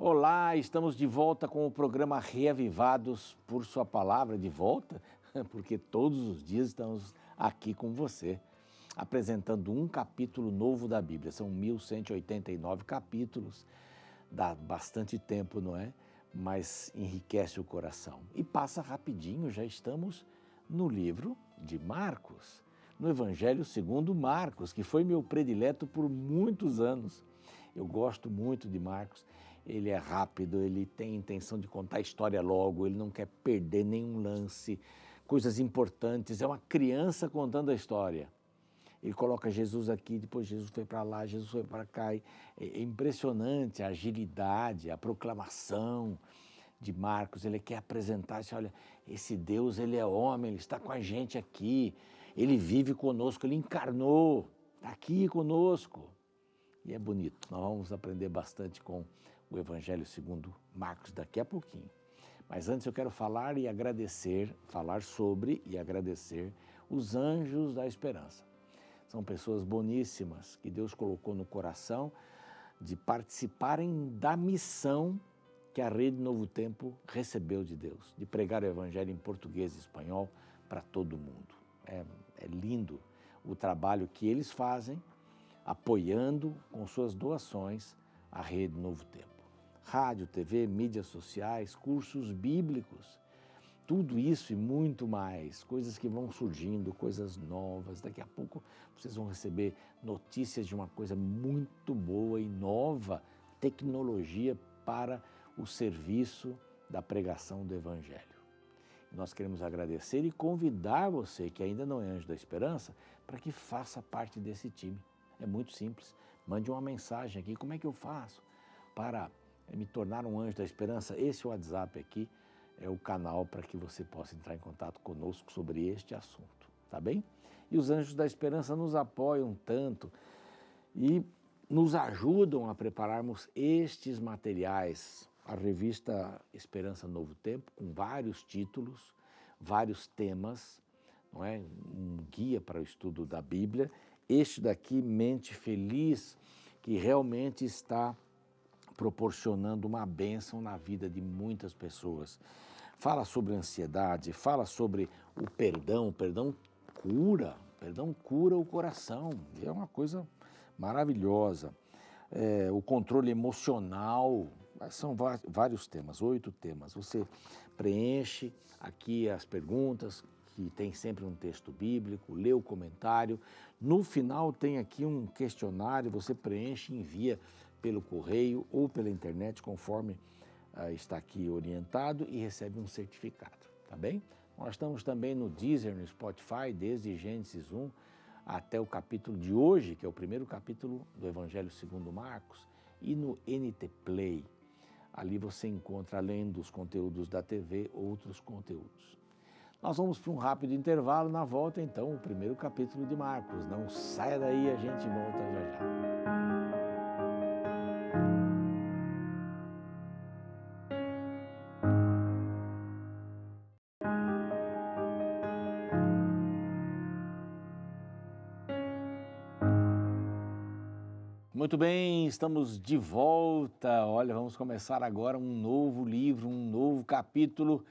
Olá, estamos de volta com o programa Reavivados por Sua Palavra, de volta, porque todos os dias estamos aqui com você, apresentando um capítulo novo da Bíblia. São 1189 capítulos, dá bastante tempo, não é? Mas enriquece o coração. E passa rapidinho, já estamos no livro de Marcos, no Evangelho segundo Marcos, que foi meu predileto por muitos anos. Eu gosto muito de Marcos. Ele é rápido, ele tem intenção de contar a história logo, ele não quer perder nenhum lance, coisas importantes. É uma criança contando a história. Ele coloca Jesus aqui, depois Jesus foi para lá, Jesus foi para cá. É impressionante a agilidade, a proclamação de Marcos. Ele quer apresentar, olha, esse Deus, ele é homem, ele está com a gente aqui, ele vive conosco, ele encarnou, está aqui conosco. E é bonito, nós vamos aprender bastante com o Evangelho segundo Marcos daqui a pouquinho. Mas antes eu quero falar sobre e agradecer os anjos da esperança. São pessoas boníssimas que Deus colocou no coração de participarem da missão que a Rede Novo Tempo recebeu de Deus, de pregar o Evangelho em português e espanhol para todo mundo. É lindo o trabalho que eles fazem, apoiando com suas doações a Rede Novo Tempo. Rádio, TV, mídias sociais, cursos bíblicos, tudo isso e muito mais, coisas que vão surgindo, coisas novas. Daqui a pouco vocês vão receber notícias de uma coisa muito boa e nova, tecnologia para o serviço da pregação do Evangelho. Nós queremos agradecer e convidar você, que ainda não é Anjo da Esperança, para que faça parte desse time. É muito simples. Mande uma mensagem aqui. Como é que eu faço para me tornar um Anjo da Esperança? Esse WhatsApp aqui é o canal para que você possa entrar em contato conosco sobre este assunto, tá bem? E os Anjos da Esperança nos apoiam tanto e nos ajudam a prepararmos estes materiais. A revista Esperança Novo Tempo, com vários títulos, vários temas, não é? Um guia para o estudo da Bíblia. Este daqui, Mente Feliz, que realmente está proporcionando uma bênção na vida de muitas pessoas. Fala sobre ansiedade, fala sobre o perdão cura o coração, é uma coisa maravilhosa. O controle emocional, são vários temas, 8 temas. Você preenche aqui as perguntas, que tem sempre um texto bíblico, lê o comentário. No final tem aqui um questionário, você preenche e envia pelo correio ou pela internet, conforme está aqui orientado, e recebe um certificado, tá bem? Nós estamos também no Deezer, no Spotify, desde Gênesis 1 até o capítulo de hoje, que é o primeiro capítulo do Evangelho segundo Marcos, e no NT Play. Ali você encontra, além dos conteúdos da TV, outros conteúdos. Nós vamos para um rápido intervalo, na volta então, o primeiro capítulo de Marcos. Não saia daí, a gente volta já já. Muito bem, estamos de volta. Olha, vamos começar agora um novo livro, um novo capítulo,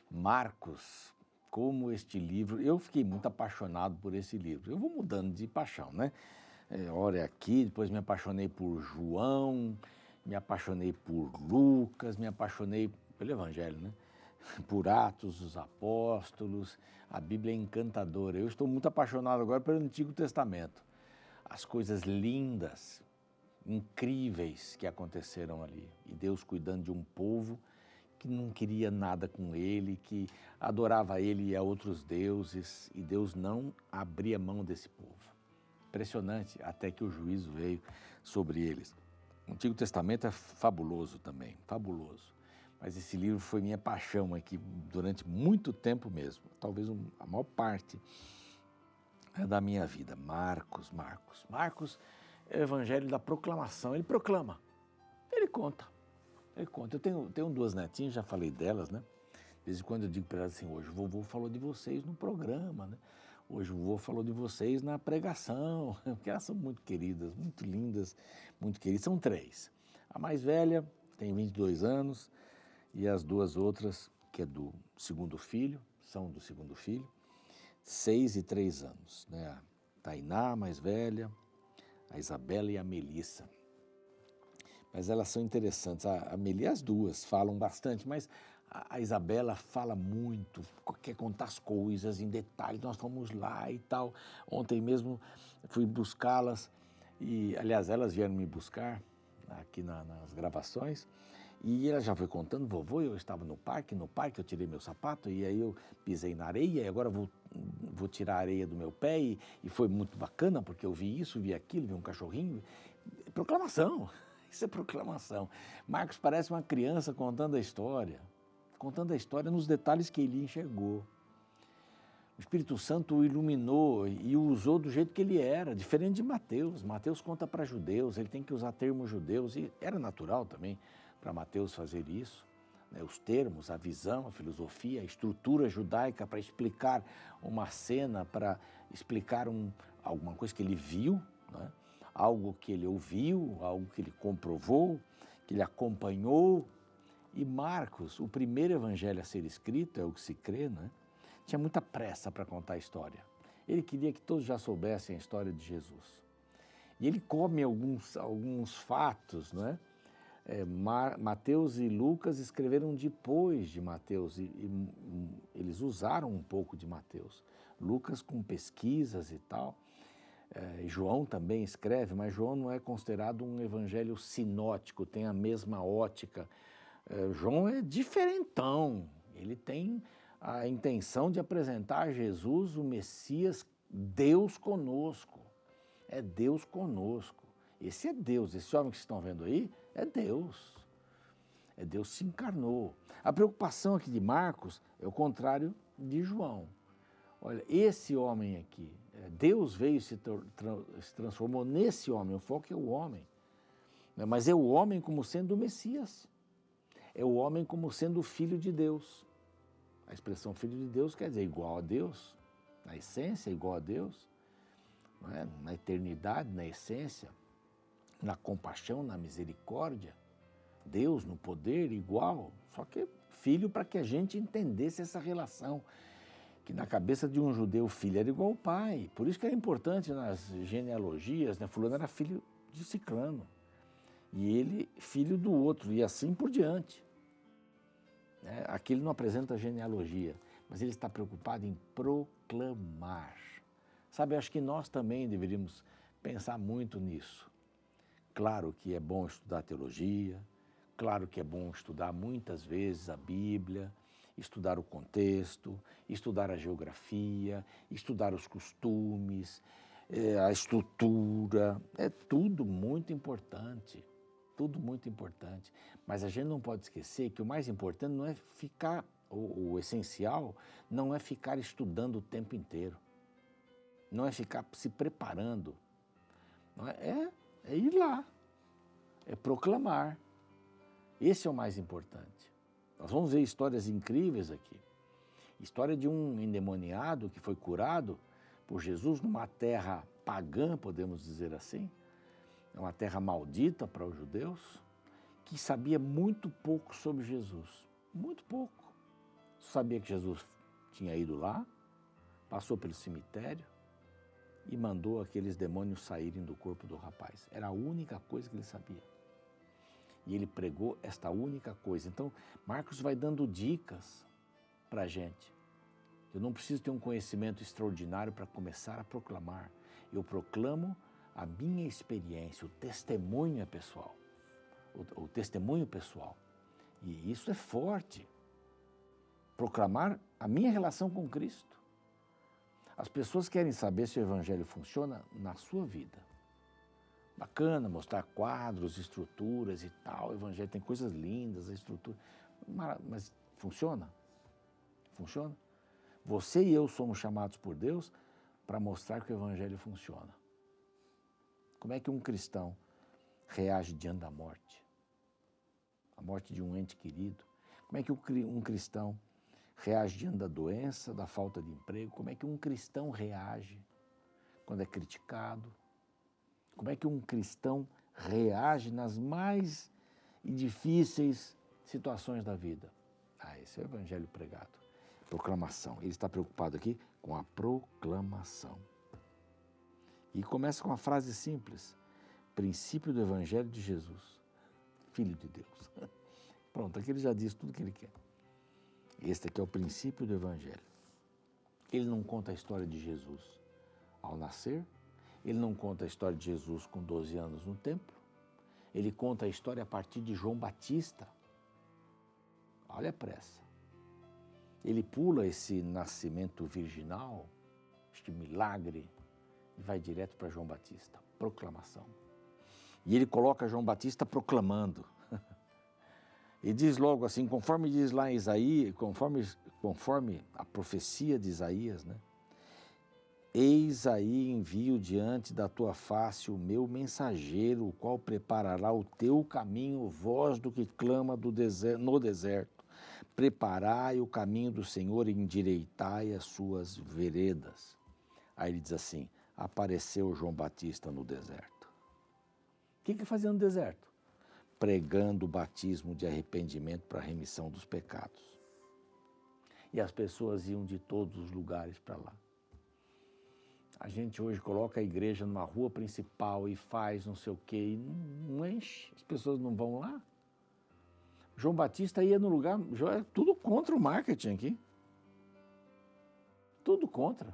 Marcos. Como este livro, eu fiquei muito apaixonado por esse livro. Eu vou mudando de paixão, né? Ora é aqui, depois me apaixonei por João, me apaixonei por Lucas, me apaixonei pelo Evangelho, né? Por Atos dos Apóstolos. A Bíblia é encantadora. Eu estou muito apaixonado agora pelo Antigo Testamento. As coisas lindas, incríveis que aconteceram ali. E Deus cuidando de um povo que não queria nada com ele, que adorava ele e a outros deuses, e Deus não abria mão desse povo. Impressionante, até que o juízo veio sobre eles. O Antigo Testamento é fabuloso também, fabuloso. Mas esse livro foi minha paixão aqui durante muito tempo mesmo, talvez a maior parte da minha vida. Marcos é o Evangelho da proclamação, ele proclama, ele conta. Eu tenho 2 netinhas, já falei delas, né? Desde quando eu digo para elas assim, hoje o vovô falou de vocês no programa, né? Hoje o vovô falou de vocês na pregação, porque elas são muito queridas, muito lindas, muito queridas. São 3. A mais velha tem 22 anos, e as duas outras, que é do segundo filho, são do segundo filho, 6 e 3 anos, né? A Tainá, mais velha, a Isabela e a Melissa. Mas elas são interessantes. A Melissa, as duas falam bastante, mas a Isabela fala muito, quer contar as coisas em detalhes. Nós fomos lá e tal. Ontem mesmo fui buscá-las, e aliás, elas vieram me buscar aqui nas gravações. E ela já foi contando: vovô, eu estava no parque eu tirei meu sapato e aí eu pisei na areia e agora vou tirar a areia do meu pé e foi muito bacana porque eu vi isso, vi aquilo, vi um cachorrinho. Proclamação, isso é proclamação. Marcos parece uma criança contando a história nos detalhes que ele enxergou. O Espírito Santo o iluminou e o usou do jeito que ele era, diferente de Mateus. Mateus conta para judeus, ele tem que usar termos judeus e era natural também para Mateus fazer isso, né? Os termos, a visão, a filosofia, a estrutura judaica para explicar uma cena, para explicar alguma coisa que ele viu, né? Algo que ele ouviu, algo que ele comprovou, que ele acompanhou. E Marcos, o primeiro evangelho a ser escrito, é o que se crê, né? Tinha muita pressa para contar a história. Ele queria que todos já soubessem a história de Jesus. E ele come alguns fatos, não é? Mateus e Lucas escreveram depois de Mateus e eles usaram um pouco de Mateus. Lucas com pesquisas e tal. João também escreve, mas João não é considerado um evangelho sinótico, tem a mesma ótica. João é diferentão, ele tem a intenção de apresentar Jesus, o Messias, Deus conosco. É Deus conosco. Esse é Deus, esse homem que vocês estão vendo aí é Deus. É Deus se encarnou. A preocupação aqui de Marcos é o contrário de João. Olha, esse homem aqui, Deus veio e se transformou nesse homem, o foco é o homem. Mas é o homem como sendo o Messias. É o homem como sendo o Filho de Deus. A expressão Filho de Deus quer dizer igual a Deus, na essência, igual a Deus, não é? Na eternidade, na essência, na compaixão, na misericórdia. Deus no poder igual, só que filho para que a gente entendesse essa relação, que na cabeça de um judeu filho era igual ao pai. Por isso que era importante nas genealogias, né? Fulano era filho de Ciclano, e ele filho do outro, e assim por diante. Aqui ele não apresenta genealogia, mas ele está preocupado em proclamar. Sabe, eu acho que nós também deveríamos pensar muito nisso. Claro que é bom estudar teologia, claro que é bom estudar muitas vezes a Bíblia, estudar o contexto, estudar a geografia, estudar os costumes, a estrutura, é tudo muito importante. Tudo muito importante, mas a gente não pode esquecer que o mais importante não é ficar, o essencial não é ficar estudando o tempo inteiro, não é ficar se preparando, não é ir lá, é proclamar. Esse é o mais importante. Nós vamos ver histórias incríveis aqui. História de um endemoniado que foi curado por Jesus numa terra pagã, podemos dizer assim. É uma terra maldita para os judeus, que sabia muito pouco sobre Jesus. Muito pouco. Sabia que Jesus tinha ido lá, passou pelo cemitério e mandou aqueles demônios saírem do corpo do rapaz. Era a única coisa que ele sabia. E ele pregou esta única coisa. Então, Marcos vai dando dicas para a gente. Eu não preciso ter um conhecimento extraordinário para começar a proclamar. Eu proclamo a minha experiência, o testemunho é pessoal. O testemunho pessoal. E isso é forte. Proclamar a minha relação com Cristo. As pessoas querem saber se o Evangelho funciona na sua vida. Bacana mostrar quadros, estruturas e tal. O Evangelho tem coisas lindas, a estrutura. Mas funciona? Funciona? Você e eu somos chamados por Deus para mostrar que o Evangelho funciona. Como é que um cristão reage diante da morte? A morte de um ente querido. Como é que um cristão reage diante da doença, da falta de emprego? Como é que um cristão reage quando é criticado? Como é que um cristão reage nas mais e difíceis situações da vida. Esse é o evangelho pregado. Proclamação. Ele está preocupado aqui com a proclamação. E começa com uma frase simples. Princípio do evangelho de Jesus, Filho de Deus. Pronto, aqui ele já diz tudo o que ele quer. Este aqui é o princípio do evangelho. Ele não conta a história de Jesus ao nascer, ele não conta a história de Jesus com 12 anos no templo, ele conta a história a partir de João Batista. Olha a pressa. Ele pula esse nascimento virginal, este milagre, e vai direto para João Batista, proclamação. E ele coloca João Batista proclamando. E diz logo assim, conforme diz lá em Isaías, conforme a profecia de Isaías, né? Eis aí envio diante da tua face o meu mensageiro, o qual preparará o teu caminho, voz do que clama no deserto. Preparai o caminho do Senhor e endireitai as suas veredas. Aí ele diz assim, apareceu João Batista no deserto. O que ele fazia no deserto? Pregando o batismo de arrependimento para a remissão dos pecados. E as pessoas iam de todos os lugares para lá. A gente hoje coloca a igreja numa rua principal e faz não sei o quê, e não enche, as pessoas não vão lá. João Batista ia no lugar, tudo contra o marketing aqui. Tudo contra.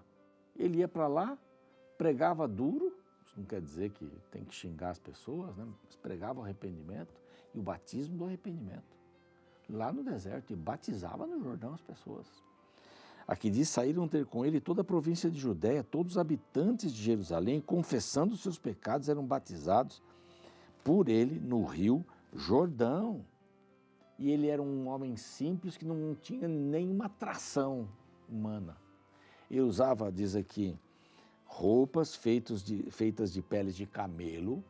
Ele ia para lá, pregava duro, isso não quer dizer que tem que xingar as pessoas, né? Mas pregava o arrependimento e o batismo do arrependimento. Lá no deserto, e batizava no Jordão as pessoas. Aqui diz, saíram ter com ele toda a província de Judéia, todos os habitantes de Jerusalém, confessando os seus pecados, eram batizados por ele no rio Jordão. E ele era um homem simples que não tinha nenhuma atração humana. Ele usava, diz aqui, roupas feitas de peles de camelo.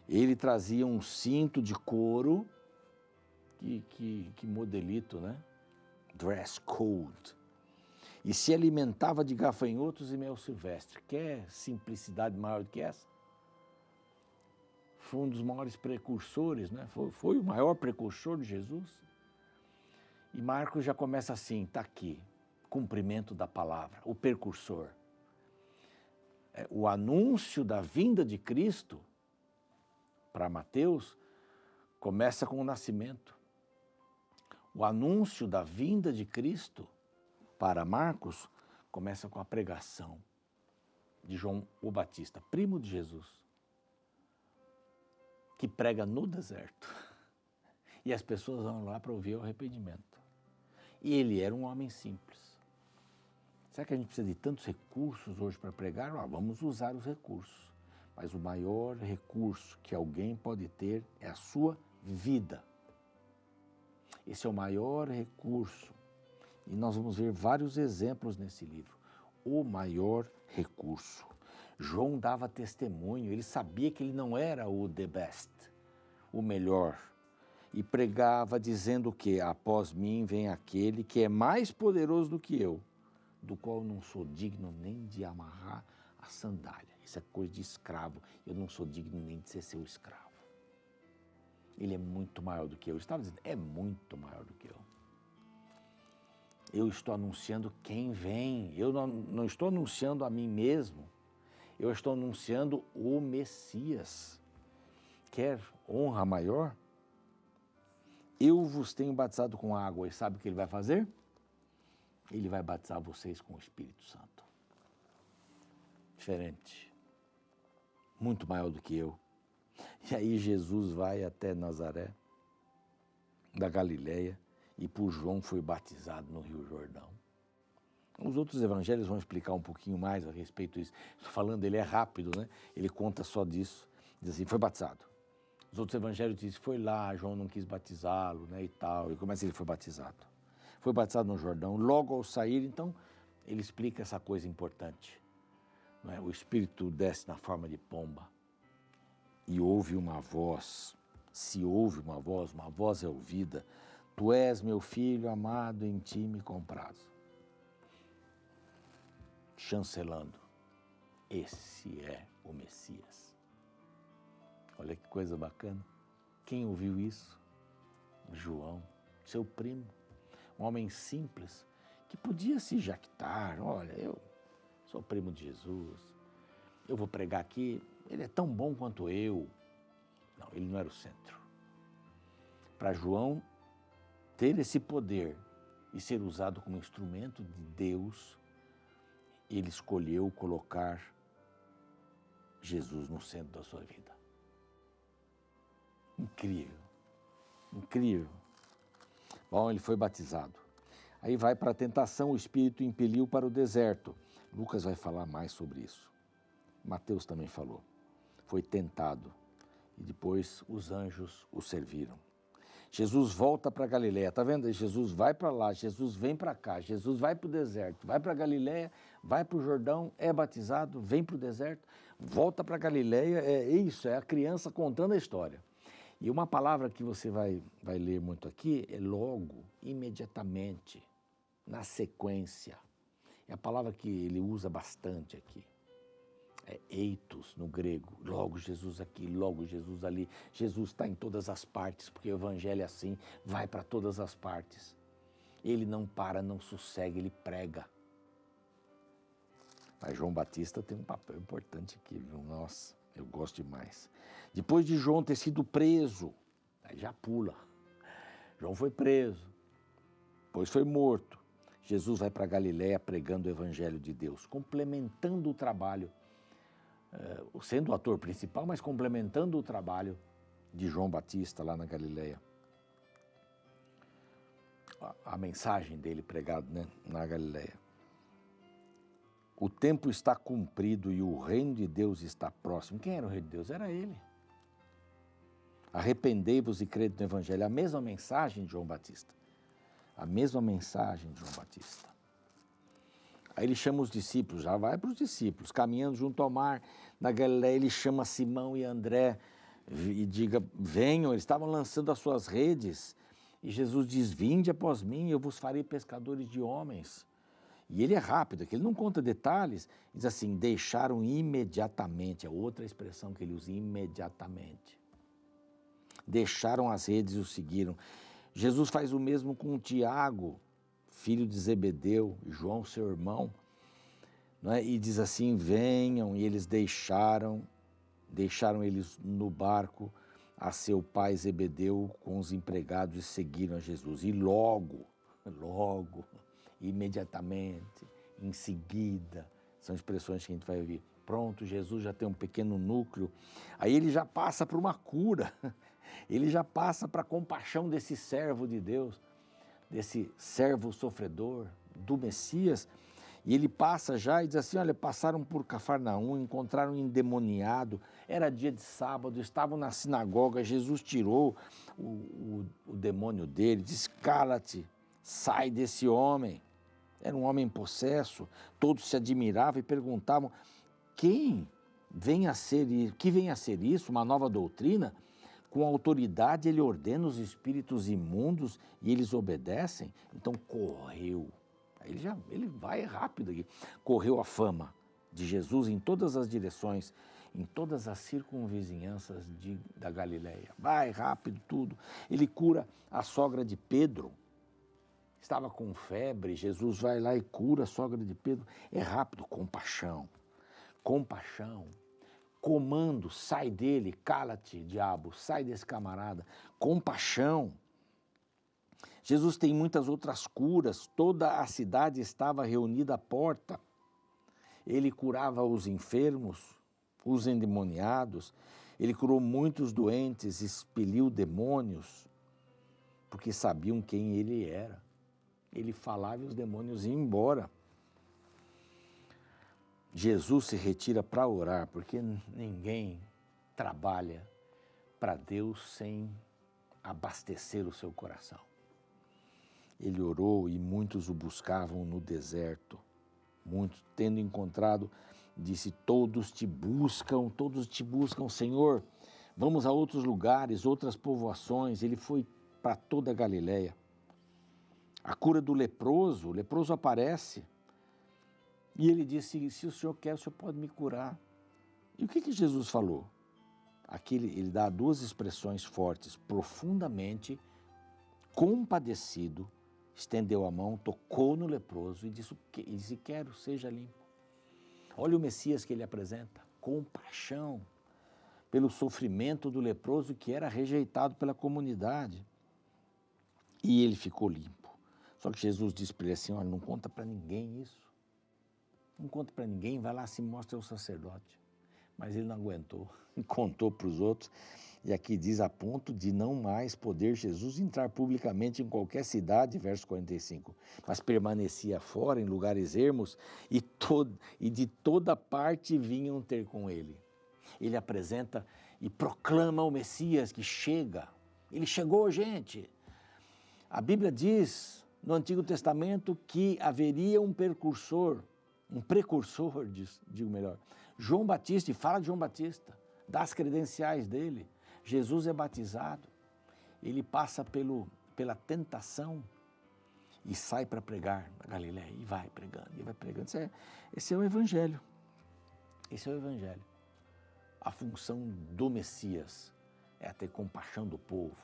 Ele trazia um cinto de couro, que modelito, né? Dress code. E se alimentava de gafanhotos e mel silvestre. Quer simplicidade maior do que essa? Foi um dos maiores precursores, né? Foi o maior precursor de Jesus. E Marcos já começa assim, está aqui, cumprimento da palavra, o precursor. O anúncio da vinda de Cristo, para Mateus, começa com o nascimento. O anúncio da vinda de Cristo, para Marcos, começa com a pregação de João o Batista, primo de Jesus, que prega no deserto. E as pessoas vão lá para ouvir o arrependimento. E ele era um homem simples. Será que a gente precisa de tantos recursos hoje para pregar? Vamos usar os recursos. Mas o maior recurso que alguém pode ter é a sua vida. Esse é o maior recurso. E nós vamos ver vários exemplos nesse livro. O maior recurso. João dava testemunho, ele sabia que ele não era o the best, o melhor. E pregava dizendo que após mim vem aquele que é mais poderoso do que eu, do qual não sou digno nem de amarrar a sandália. Isso é coisa de escravo. Eu não sou digno nem de ser seu escravo. Ele é muito maior do que eu. Eu estava dizendo, é muito maior do que eu. Eu estou anunciando quem vem. Eu não estou anunciando a mim mesmo. Eu estou anunciando o Messias. Quer honra maior? Eu vos tenho batizado com água. E sabe o que ele vai fazer? Ele vai batizar vocês com o Espírito Santo. Diferente. Muito maior do que eu. E aí Jesus vai até Nazaré, da Galileia, e por João foi batizado no Rio Jordão. Os outros evangelhos vão explicar um pouquinho mais a respeito disso. Estou falando, ele é rápido, né? Ele conta só disso. Diz assim, foi batizado. Os outros evangelhos dizem, foi lá, João não quis batizá-lo, né, e tal. E como é que ele foi batizado? Foi batizado no Jordão. Logo ao sair, então, ele explica essa coisa importante. Não é? O Espírito desce na forma de pomba. E ouve uma voz, se ouve uma voz é ouvida, tu és meu filho amado, em ti me comprazo. Chancelando, esse é o Messias. Olha que coisa bacana. Quem ouviu isso? João, seu primo, um homem simples, que podia se jactar, olha, eu sou primo de Jesus, eu vou pregar aqui, ele é tão bom quanto eu. Não, ele não era o centro. Para João ter esse poder e ser usado como instrumento de Deus, ele escolheu colocar Jesus no centro da sua vida. Incrível, incrível. Bom, ele foi batizado. Aí vai para a tentação, o Espírito impeliu para o deserto. Lucas vai falar mais sobre isso. Mateus também falou. Foi tentado e depois os anjos o serviram. Jesus volta para Galileia, está vendo? Jesus vai para lá, Jesus vem para cá, Jesus vai para o deserto, vai para Galileia, vai para o Jordão, é batizado, vem para o deserto, volta para Galileia, é isso, é a criança contando a história. E uma palavra que você vai ler muito aqui é logo, imediatamente, na sequência. É a palavra que ele usa bastante aqui. É eitos no grego, logo Jesus aqui, logo Jesus ali. Jesus está em todas as partes, porque o evangelho é assim, vai para todas as partes. Ele não para, não sossega, ele prega. Mas João Batista tem um papel importante aqui, viu? Nossa, eu gosto demais. Depois de João ter sido preso, aí já pula. João foi preso, depois foi morto. Jesus vai para Galileia pregando o evangelho de Deus, complementando o trabalho, sendo o ator principal, mas complementando o trabalho de João Batista lá na Galileia. A mensagem dele pregada, né, na Galileia. O tempo está cumprido e o reino de Deus está próximo. Quem era o reino de Deus? Era ele. Arrependei-vos e crede no evangelho. A mesma mensagem de João Batista. A mesma mensagem de João Batista. Aí ele chama os discípulos, já vai para os discípulos, caminhando junto ao mar, na Galileia ele chama Simão e André e diga, venham, eles estavam lançando as suas redes, e Jesus diz, vinde após mim, eu vos farei pescadores de homens. E ele é rápido, que ele não conta detalhes, diz assim, deixaram imediatamente, é outra expressão que ele usa, imediatamente. Deixaram as redes e o seguiram. Jesus faz o mesmo com Tiago, filho de Zebedeu, João, seu irmão, não é? E diz assim, venham, e eles deixaram eles no barco a seu pai Zebedeu com os empregados e seguiram a Jesus. E logo, imediatamente, em seguida, são expressões que a gente vai ouvir. Pronto, Jesus já tem um pequeno núcleo, aí ele já passa para uma cura, ele já passa para a compaixão desse servo de Deus, desse servo sofredor, do Messias, e ele passa já e diz assim, olha, passaram por Cafarnaum, encontraram um endemoniado, era dia de sábado, estavam na sinagoga, Jesus tirou o demônio dele, disse, cala-te, sai desse homem. Era um homem possesso, todos se admiravam e perguntavam, que vem a ser isso, uma nova doutrina? Com autoridade ele ordena os espíritos imundos e eles obedecem? Então correu, ele vai rápido aqui, correu a fama de Jesus em todas as direções, em todas as circunvizinhanças da Galileia. Vai rápido tudo, ele cura a sogra de Pedro, estava com febre, Jesus vai lá e cura a sogra de Pedro, é rápido, compaixão, comando, sai dele, cala-te, diabo, sai desse camarada, compaixão. Jesus tem muitas outras curas, toda a cidade estava reunida à porta. Ele curava os enfermos, os endemoniados, ele curou muitos doentes, expeliu demônios, porque sabiam quem ele era. Ele falava e os demônios iam embora. Jesus se retira para orar, porque ninguém trabalha para Deus sem abastecer o seu coração. Ele orou e muitos o buscavam no deserto. Muitos, tendo encontrado, disse, todos te buscam, Senhor. Vamos a outros lugares, outras povoações. Ele foi para toda a Galileia. A cura do leproso, o leproso aparece. E ele disse, se o senhor quer, o senhor pode me curar. E o que Jesus falou? aqui ele dá duas expressões fortes: profundamente compadecido, estendeu a mão, tocou no leproso e disse: quero, seja limpo. Olha o Messias que ele apresenta: compaixão pelo sofrimento do leproso que era rejeitado pela comunidade. E ele ficou limpo. Só que Jesus disse para ele assim: olha, não conta para ninguém isso. Não conta para ninguém, vai lá se mostra ao sacerdote. Mas ele não aguentou, contou para os outros. E aqui diz, a ponto de não mais poder Jesus entrar publicamente em qualquer cidade, verso 45. Mas permanecia fora, em lugares ermos, e de toda parte vinham ter com ele. Ele apresenta e proclama o Messias que chega. Ele chegou, gente. A Bíblia diz, no Antigo Testamento, que haveria um precursor, digo melhor, João Batista, e fala de João Batista, dá as credenciais dele. Jesus é batizado, ele passa pela tentação e sai para pregar na Galileia, e vai pregando. Esse é o Evangelho. Esse é o Evangelho. A função do Messias é ter compaixão do povo.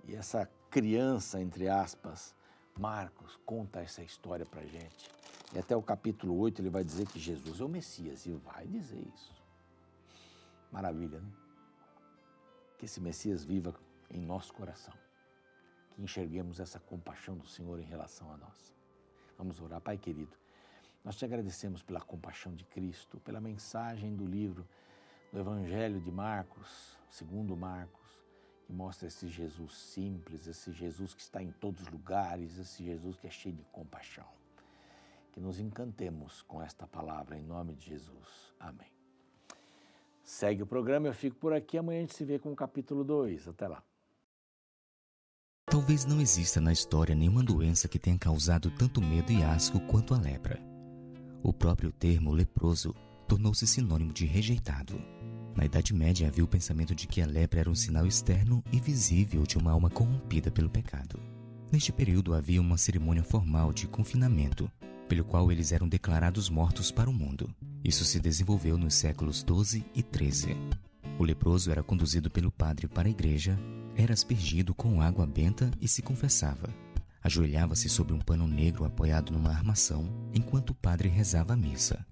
E essa criança, entre aspas, Marcos, conta essa história para a gente. E até o capítulo 8 ele vai dizer que Jesus é o Messias, e vai dizer isso. Maravilha, né? Que esse Messias viva em nosso coração, que enxerguemos essa compaixão do Senhor em relação a nós. Vamos orar. Pai querido, nós te agradecemos pela compaixão de Cristo, pela mensagem do livro do Evangelho de Marcos, segundo Marcos, que mostra esse Jesus simples, esse Jesus que está em todos os lugares, esse Jesus que é cheio de compaixão. Que nos encantemos com esta palavra, em nome de Jesus. Amém. Segue o programa, eu fico por aqui, amanhã a gente se vê com o capítulo 2. Até lá. Talvez não exista na história nenhuma doença que tenha causado tanto medo e asco quanto a lepra. O próprio termo leproso tornou-se sinônimo de rejeitado. Na Idade Média havia o pensamento de que a lepra era um sinal externo e visível de uma alma corrompida pelo pecado. Neste período havia uma cerimônia formal de confinamento, pelo qual eles eram declarados mortos para o mundo. Isso se desenvolveu nos séculos XII e XIII. O leproso era conduzido pelo padre para a igreja, era aspergido com água benta e se confessava. Ajoelhava-se sobre um pano negro apoiado numa armação, enquanto o padre rezava a missa.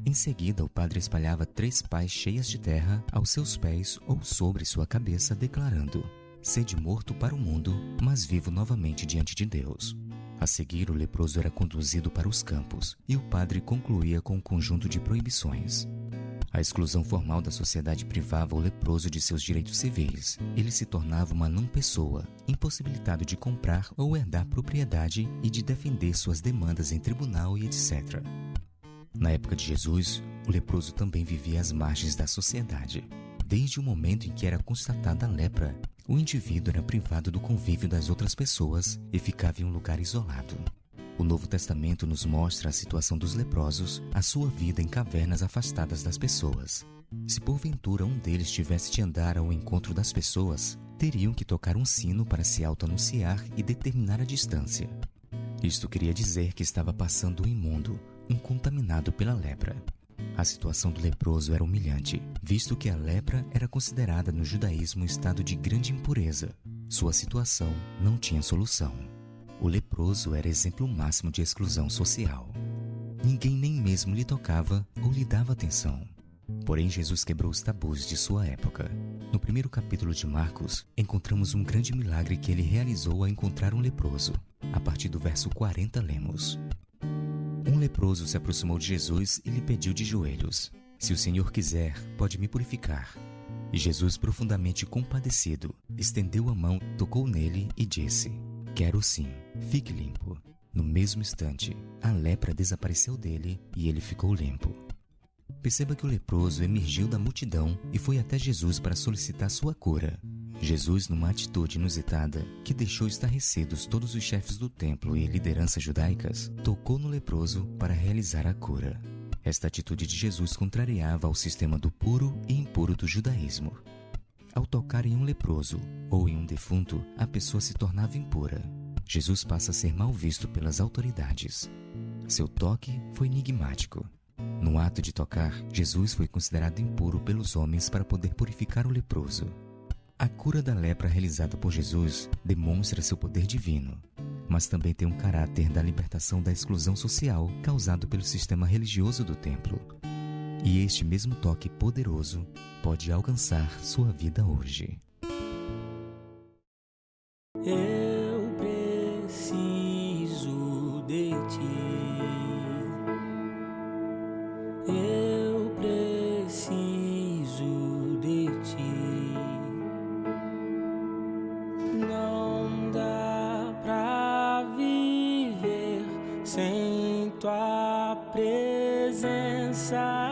Em seguida, o padre espalhava 3 pás cheias de terra aos seus pés ou sobre sua cabeça, declarando: sede morto para o mundo, mas vivo novamente diante de Deus. A seguir, o leproso era conduzido para os campos e o padre concluía com um conjunto de proibições. A exclusão formal da sociedade privava o leproso de seus direitos civis. Ele se tornava uma não-pessoa, impossibilitado de comprar ou herdar propriedade e de defender suas demandas em tribunal e etc. Na época de Jesus, o leproso também vivia às margens da sociedade. Desde o momento em que era constatada a lepra, o indivíduo era privado do convívio das outras pessoas e ficava em um lugar isolado. O Novo Testamento nos mostra a situação dos leprosos, a sua vida em cavernas afastadas das pessoas. Se porventura um deles tivesse de andar ao encontro das pessoas, teriam que tocar um sino para se auto-anunciar e determinar a distância. Isto queria dizer que estava passando um imundo, um contaminado pela lepra. A situação do leproso era humilhante, visto que a lepra era considerada no judaísmo um estado de grande impureza. Sua situação não tinha solução. O leproso era exemplo máximo de exclusão social. Ninguém nem mesmo lhe tocava ou lhe dava atenção. Porém, Jesus quebrou os tabus de sua época. No primeiro capítulo de Marcos, encontramos um grande milagre que ele realizou ao encontrar um leproso. A partir do verso 40, lemos: um leproso se aproximou de Jesus e lhe pediu de joelhos: se o Senhor quiser, pode me purificar. E Jesus, profundamente compadecido, estendeu a mão, tocou nele e disse: quero sim, fique limpo. No mesmo instante, a lepra desapareceu dele e ele ficou limpo. Perceba que o leproso emergiu da multidão e foi até Jesus para solicitar sua cura. Jesus, numa atitude inusitada, que deixou estarrecidos todos os chefes do templo e lideranças judaicas, tocou no leproso para realizar a cura. Esta atitude de Jesus contrariava ao sistema do puro e impuro do judaísmo. Ao tocar em um leproso ou em um defunto, a pessoa se tornava impura. Jesus passa a ser mal visto pelas autoridades. Seu toque foi enigmático. No ato de tocar, Jesus foi considerado impuro pelos homens para poder purificar o leproso. A cura da lepra realizada por Jesus demonstra seu poder divino, mas também tem um caráter da libertação da exclusão social causado pelo sistema religioso do templo. E este mesmo toque poderoso pode alcançar sua vida hoje. Eu preciso de ti. Eu preciso de ti. Não dá pra viver sem tua presença.